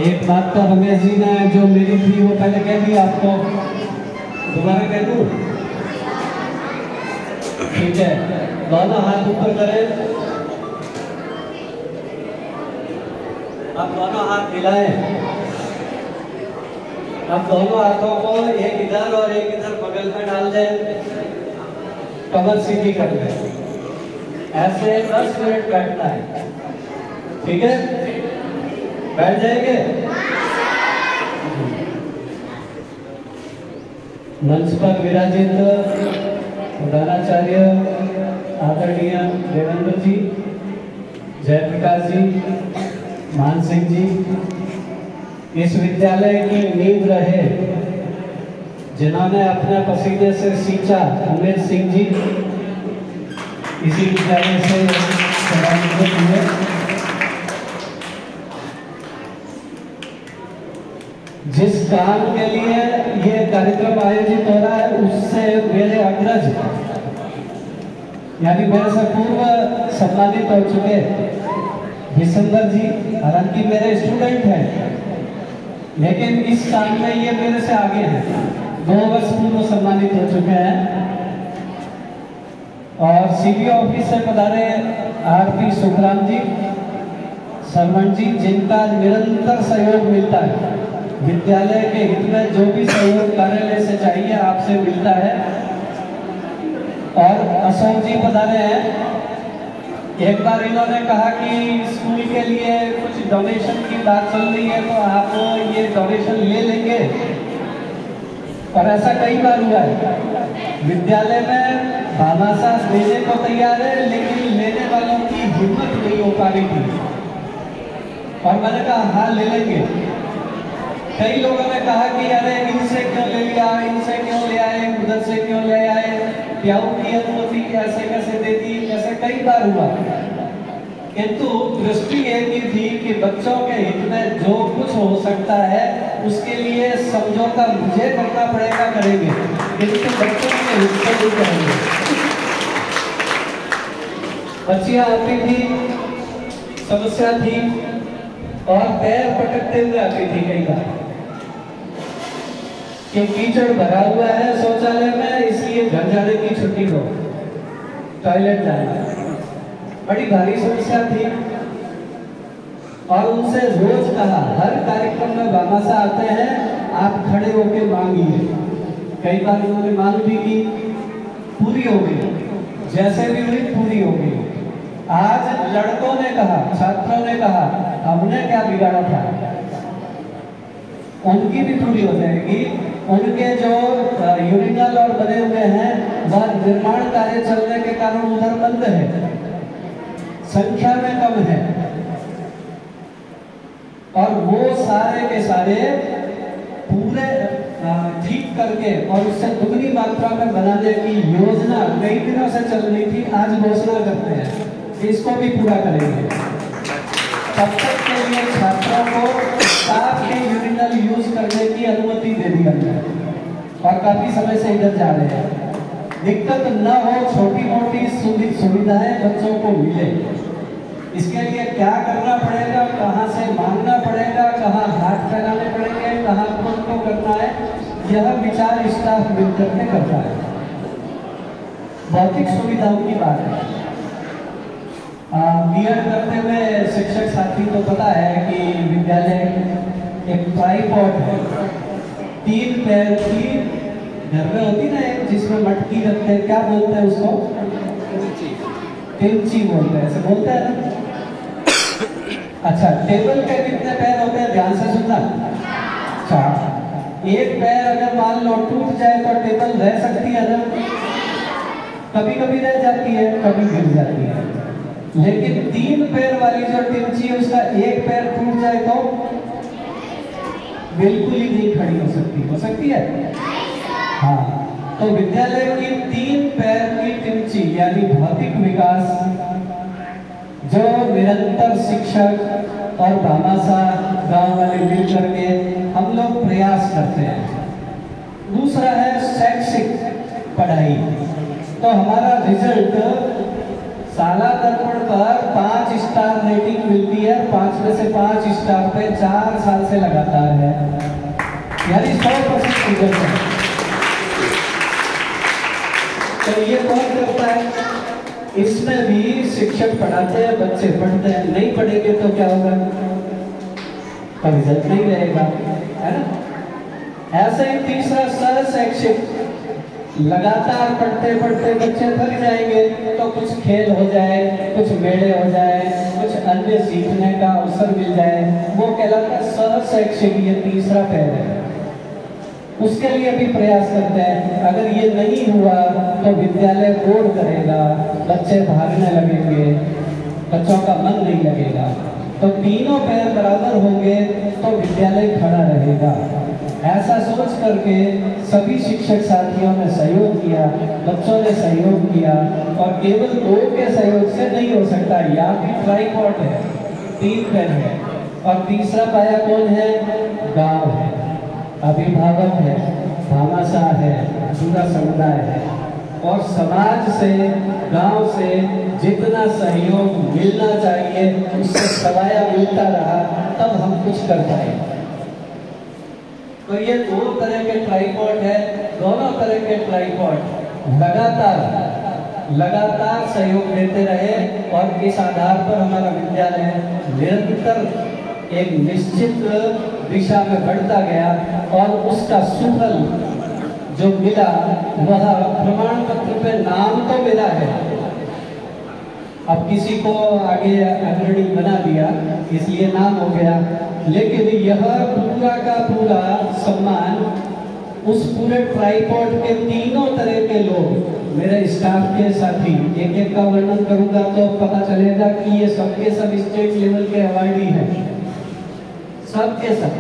एक बात तो रमेश जी ने जो मेरी थी वो पहले कह दी, आपको दोबारा कह दूं? ठीक है, दोनों हाथ ऊपर करें। अब दोनों हाथ मिलाएं। अब दोनों हाथों को एक इधर और एक इधर बगल में डाल दें, कमर सीधी कर लें। ऐसे 10 मिनट बैठना है, ठीक है? बैठ जाएंगे? मंच पर विराजित प्रधानाचार्य आदरणीय देवेंद्र जी, जयप्रकाश जी, मान सिंह जी, इस विद्यालय की नींव रहे जिन्होंने अपने पसीने से सींचा, अमित सिंह जी, इसी विद्यालय से सम्मानित हुए। जिस काम के लिए ये कार्यक्रम आयोजित हो रहा है उससे मेरे अग्रज यानी मेरे से पूर्व सम्मानित हो चुके विशंदर जी, हालांकि मेरे स्टूडेंट हैं लेकिन इस काम में ये मेरे से आगे हैं, 2 वर्ष पूर्व सम्मानित हो चुके हैं। और सीबीओ ऑफिस से पधारे आरपी सुखराम जी, सरवण जी, जिनका निरंतर सहयोग मिलता है। विद्यालय के हित में जो भी सहयोग कार्यालय से चाहिए आपसे मिलता है। और अशोक जी पधारे हैं। एक बार इन्होंने कहा कि स्कूल के लिए कुछ डोनेशन की बात चल रही है तो आप ये डोनेशन ले लेंगे, और ऐसा कई बार हुआ है। विद्यालय में भामाशाह देने को तैयार है लेकिन लेने वालों की हिम्मत नहीं हो पा रही थी, और मैंने कहा हाँ ले लेंगे। कई लोगों ने कहा कि अरे इनसे क्यों ले लिया, इनसे क्यों ले आए, उधर से क्यों ले आए, प्याऊ की अनुमति ऐसे कैसे दे दी, ऐसे कई बार हुआ। किंतु दृष्टि एक ही थी कि बच्चों के हित में जो कुछ हो सकता है उसके लिए समझौता मुझे करना पड़ेगा, करेंगे, किंतु बच्चों के हित में नहीं करेंगे। बच्चियां आती थी, समस्या थी, और पैर पटकते हुए आती थी कई बार कि कीचड़ भरा हुआ है शौचालय में, इसलिए घर जाने की छुट्टी दो, टॉयलेट जाना। बड़ी भारी समस्या थी और उनसे रोज कहा, हर कार्यक्रम में भामाशाह आते हैं, आप खड़े होकर मांगिए। कई बार उन्होंने मांग भी की, पूरी हो गई, जैसे भी हुई पूरी हो गई। आज लड़कों ने कहा, छात्रों ने कहा, हमने क्या बिगाड़ा था, उनकी भी पूरी हो जाएगी। उनके जो यूरिनल और बने हुए हैं वह निर्माण कार्य चलने के कारण उधर बंद है, संख्या में कम है, और वो सारे के सारे पूरे ठीक करके और उससे दुगनी मात्रा में बनाने की योजना कई दिनों से चल रही थी। आज घोषणा करते हैं इसको भी पूरा करेंगे। तब तक के लिए छात्रों को स्टाफ के यूरिनल यूज करने की अनुमति दे दी गई है और काफी समय से इधर जा रहे हैं। दिक्कत न हो, छोटी मोटी सुविधाएं बच्चों को मिले, इसके लिए क्या करना पड़ेगा, कहाँ से मांगना पड़ेगा, कहाँ हाथ फैलाने पड़ेंगे, कहाँ खुद को करना है, यह विचार स्टाफ मिलकर के करता है। भौतिक सुविधाओं की बात है। बीएड करते हुए शिक्षक साथी को पता है कि विद्यालय एक ट्राइपॉड है, 3 पैर की घर में होती ना एक, जिसमें मटकी रखते हैं, क्या बोलते हैं उसको? टिंची बोलते हैं, ऐसे बोलते हैं ना। अच्छा, टेबल के कितने पैर होते हैं, ध्यान से सुनना। 4। एक पैर अगर मान लो टूट जाए तो टेबल रह सकती है ना? कभी कभी रह जाती है, कभी गिर जाती है, लेकिन 3 पैर वाली जो टिंची है उसका एक पैर टूट जाए तो बिल्कुल ही नहीं खड़ी हो सकती है। हाँ, तो विद्यालय की 3 पैर की टिंची यानी भौतिक विकास जो निरंतर शिक्षक और भामाशाह गांव वाले मिल करके हम लोग प्रयास करते हैं। दूसरा है शैक्षिक पढ़ाई। तो हमारा रिजल्ट साला दर्पण पर 5 स्टार रेटिंग मिलती है, 5 में से 5 स्टार पे 4 साल से लगातार है, यानी 100% रिजल्ट है। तो ये कौन करता है? इसमें भी शिक्षक पढ़ाते हैं, बच्चे पढ़ते हैं, नहीं पढ़ेंगे तो क्या होगा? तो रिजल्ट नहीं रहेगा, है ना। ऐसे ही तीसरा सहशैक्षिक, लगातार पढ़ते पढ़ते बच्चे थक जाएंगे तो कुछ खेल हो जाए, कुछ मेले हो जाए, कुछ अन्य सीखने का अवसर मिल जाए, वो कहलाता है सहशैक्षिक। ये तीसरा पहल है, उसके लिए भी प्रयास करते हैं। अगर ये नहीं हुआ तो विद्यालय बोर्ड करेगा, बच्चे भागने लगेंगे, बच्चों का मन नहीं लगेगा। तो तीनों पैर बराबर होंगे तो विद्यालय खड़ा रहेगा। ऐसा सोच करके सभी शिक्षक साथियों ने सहयोग किया, बच्चों ने सहयोग किया, और केवल 2 के सहयोग से नहीं हो सकता। या फिर ट्राइपॉड है, 3 पैर है, और तीसरा पाया कौन है? गांव है, अभिभावक है, भामाशाह है, पूरा समुदाय है। और समाज से, गांव से जितना सहयोग मिलना चाहिए उससे सवाया मिलता रहा, तब हम कुछ कर पाए। तो ये 2 तरह के ट्राइपॉड है, दोनों तरह के ट्राइपॉड लगातार सहयोग देते रहे, और इस आधार पर हमारा विद्यालय निरंतर एक निश्चित दिशा में बढ़ता गया, और उसका सुफल जो मिला वह प्रमाण पत्र पे नाम तो मिला है। अब किसी को आगे अग्रणी बना दिया इसलिए नाम हो गया, लेकिन यह पूरा का पूरा सम्मान उस पूरे ट्राइपॉड के तीनों तरह के लोग, मेरे स्टाफ के साथी, एक का वर्णन करूंगा तो पता चलेगा कि ये सबके सब स्टेट लेवल के अवार्डी हैं, सबके सब।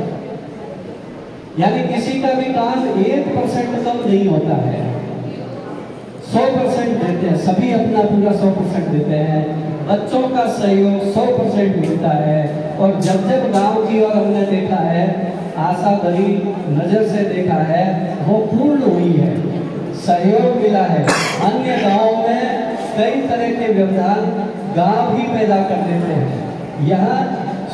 यानी किसी का भी काम 1% कम नहीं होता है, 100% देते हैं, सभी अपना पूरा 100% देते हैं। बच्चों का सहयोग 100% मिलता है, और जब जब गांव की ओर हमने देखा है, आशा भरी नजर से देखा है, वो पूर्ण हुई है, सहयोग मिला है। अन्य गांवों में कई तरह के व्यवधान गांव ही पैदा कर देते हैं, यहाँ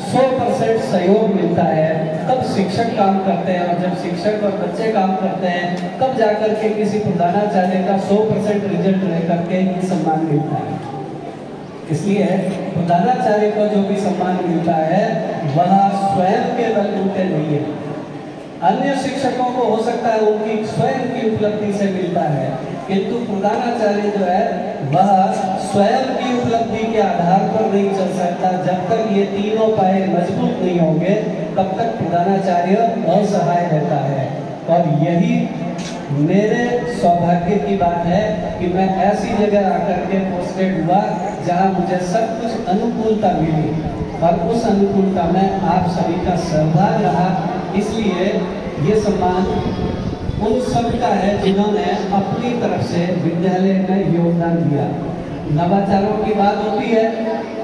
100% सहयोग मिलता है, तब शिक्षक काम करते हैं, और जब शिक्षक और बच्चे काम करते हैं तब जाकर के किसी प्रधानाचार्य का 100% रिजल्ट रह करके ये सम्मान मिलता है। इसलिए प्रधानाचार्य को जो भी सम्मान मिलता है वह स्वयं के बलबूते नहीं है। अन्य शिक्षकों को हो सकता है उनकी स्वयं की उपलब्धि से मिलता है, किंतु प्रधानाचार्य जो है वह स्वयं की उपलब्धि के आधार पर नहीं चल सकता। जब तक ये तीनों पाए मजबूत नहीं होंगे तब तक प्रधानाचार्य असहाय रहता है। और यही मेरे सौभाग्य की बात है कि मैं ऐसी जगह आकर के पोस्टेड हुआ जहां मुझे सब कुछ अनुकूलता मिली, और उस अनुकूलता में आप सभी का सहभाग रहा। इसलिए ये सम्मान उन सब का है जिन्होंने अपनी तरफ से विद्यालय में योगदान दिया। नवाचारों की बात होती है,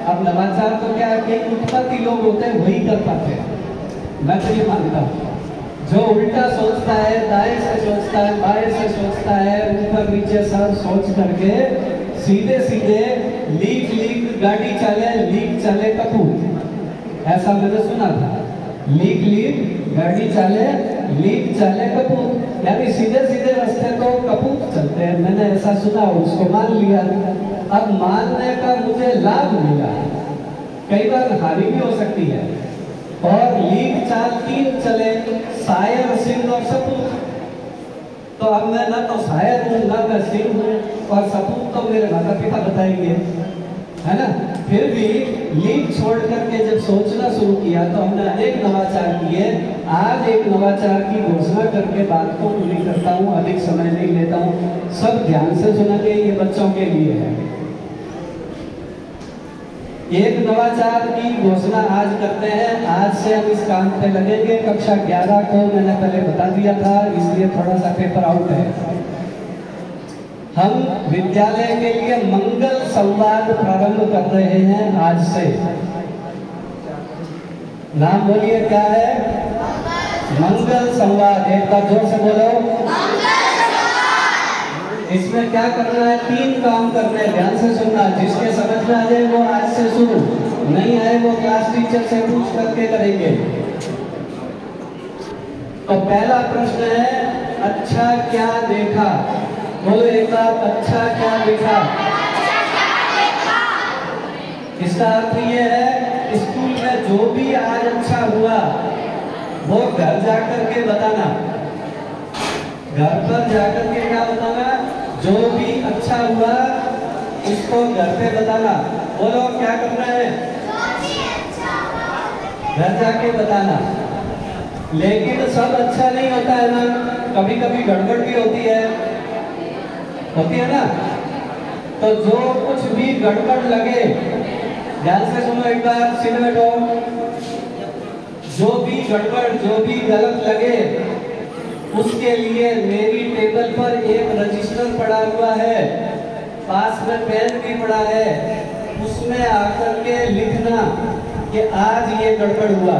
अब नवाचार तो क्या है कि उत्पत्ति लोग होते हैं वही कर पाते हैं। मैं तो ये मानता हूँ, जो उल्टा सोचता है, दाएं से सोचता है, बाएं से सोचता है, ऊपर नीचे सब सोच करके सीधे सीधे लीक गाड़ी चले कपूर, ऐसा मैंने सुना था। लीक गाड़ी चले कपूर, यानी सीधे सीधे रास्ते तो कपूर चलते हैं, मैंने ऐसा सुना, उसको मान लिया। अब मानने का मुझे लाभ मिला, कई बार हानि भी हो सकती है। और लीक चाल 3 चले, शायर, सिंह और सपूत। तो अब मैं ना तो शायर हूँ, ना मैं सिंह हूँ, और सपूत तो मेरे माता पिता बताएंगे, है ना। फिर भी लीक छोड़ करके जब सोचना शुरू किया तो हमने अनेक नवाचार किए। आज एक नवाचार की घोषणा करके बात को पूरी करता हूँ, अधिक समय नहीं लेता हूँ, सब ध्यान से सुनेंगे, ये बच्चों के लिए है। एक नवाचार की घोषणा आज करते हैं, आज से हम इस काम पे लगेंगे। कक्षा 11 को मैंने पहले बता दिया था, इसलिए थोड़ा सा पेपर आउट है। हम विद्यालय के लिए मंगल संवाद प्रारंभ कर रहे हैं आज से। नाम बोलिए, क्या है? मंगल संवाद। एक बार जोर से बोलो। इसमें क्या करना है, 3 काम करने हैं, ध्यान से सुनना। जिसके समझ में आ जाए वो आज से शुरू, नहीं आए वो क्लास टीचर से पूछ करके करेंगे। तो पहला प्रश्न है, अच्छा क्या देखा? बोलो एक बार, अच्छा क्या देखा? इसका अर्थ ये है, स्कूल में जो भी आज अच्छा हुआ वो घर जाकर के बताना। घर पर जाकर के क्या बताना? जो भी अच्छा हुआ उसको घर पे बताना। बोलो क्या करना है? घर जाके बताना। लेकिन सब अच्छा नहीं होता है ना, कभी कभी गड़बड़ भी होती है ना। तो जो कुछ भी गड़बड़ लगे, ध्यान से सुनो एक बार, सीधे बैठो। जो भी गड़बड़, जो भी गलत लगे, उसके लिए मेरी टेबल पर एक रजिस्टर पड़ा हुआ है, पास में पेन भी पड़ा है, उसमें आकर के लिखना कि आज ये गड़बड़ हुआ,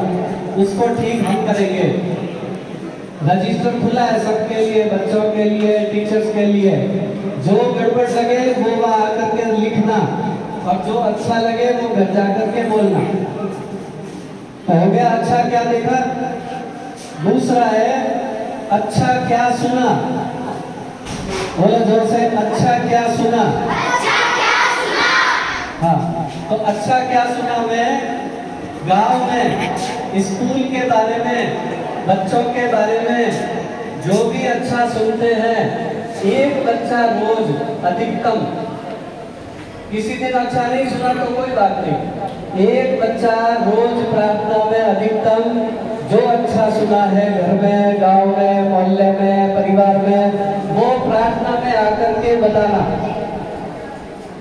उसको ठीक हम करेंगे। रजिस्टर खुला है सबके लिए, बच्चों के लिए, टीचर्स के लिए। जो गड़बड़ लगे वो वहां आकर के लिखना, और जो अच्छा लगे वो घर जाकर के बोलना। हो गया अच्छा क्या देखा। दूसरा है, अच्छा क्या सुना? बोलो जोर से, अच्छा क्या सुना? हाँ, तो अच्छा क्या सुना मैं गांव में, स्कूल के बारे में, बच्चों के बारे में जो भी अच्छा सुनते हैं। एक बच्चा रोज अधिकतम, किसी दिन अच्छा नहीं सुना तो कोई बात नहीं, एक बच्चा रोज प्रार्थना में अधिकतम जो अच्छा सुना है घर में, गांव में, मोहल्ले में, परिवार में, वो प्रार्थना में आकर के बताना।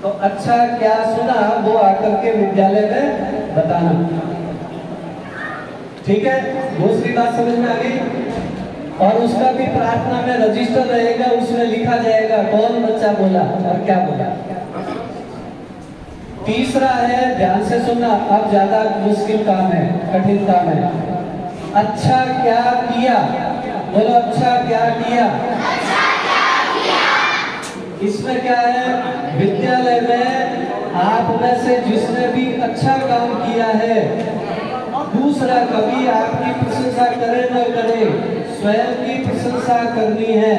तो अच्छा क्या सुना वो आकर के विद्यालय में बताना। ठीक है, दूसरी बात समझ में आ गई। और उसका भी प्रार्थना में रजिस्टर रहेगा, उसमें लिखा जाएगा कौन बच्चा बोला और क्या बोला। तीसरा है, ध्यान से सुनना, अब ज्यादा मुश्किल काम है, कठिन काम है। अच्छा क्या किया? बोलो अच्छा क्या किया? इसमें क्या है, विद्यालय में आप में से जिसने भी अच्छा काम किया है, दूसरा कभी आपकी प्रशंसा करे न करे, स्वयं की प्रशंसा करनी है।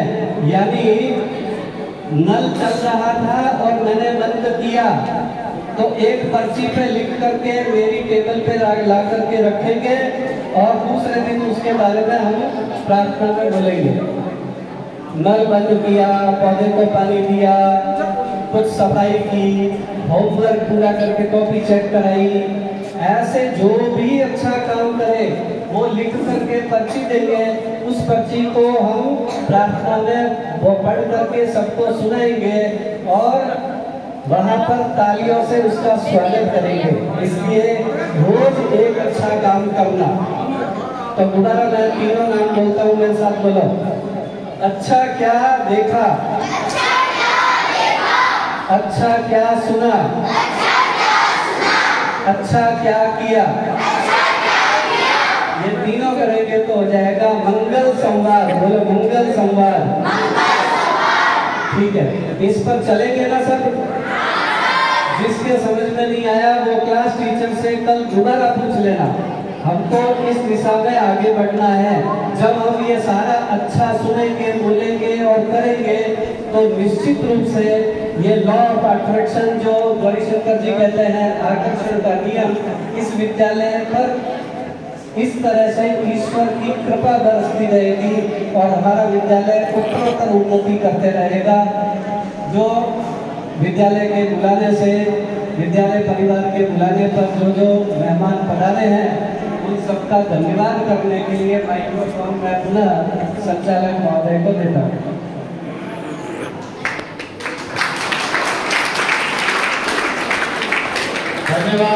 यानी नल चल रहा था और मैंने बंद किया, तो एक पर्ची पे लिख करके मेरी टेबल पे ला करके रखेंगे, और दूसरे दिन उसके बारे में हम प्रार्थना में बोलेंगे। नल बंद किया, पौधे को पानी दिया, कुछ सफाई की, होमवर्क पूरा करके कॉपी चेक कराई। ऐसे जो भी अच्छा काम करे वो लिख करके पर्ची देंगे, उस पर्ची को हम प्रार्थना में वो पढ़ करके सबको सुनाएंगे और वहां पर तालियों से उसका स्वागत करेंगे। इसलिए रोज एक अच्छा काम करना। तो दोबारा मैं तीनों नाम बोलता हूँ, मेरे साथ बोलो। अच्छा क्या देखा? अच्छा क्या सुना? अच्छा क्या किया? ये तीनों करेंगे तो हो जाएगा मंगल संवाद। बोलो मंगल संवाद। ठीक है, इस पर चलेंगे ना सब? जिसके समझ में नहीं आया वो क्लास टीचर से कल दोबारा पूछ लेना। हमको इस दिशा में आगे बढ़ना है। जब हम ये सारा अच्छा सुनेंगे, बोलेंगे और करेंगे तो निश्चित रूप से ये लॉ ऑफ अट्रैक्शन जो गौरीशंकर जी कहते हैं, आकर्षण का नियम, इस विद्यालय पर इस तरह से ईश्वर की कृपा बरसती रहेगी और हमारा विद्यालय उत्तरोत्तर उन्नति करते रहेगा। जो विद्यालय के बुलाने से, विद्यालय परिवार के बुलाने पर जो मेहमान पधारे हैं, उन सबका धन्यवाद करने के लिए माइक्रोफोन मैं पुनः संचालक महोदय को देता हूँ। धन्यवाद।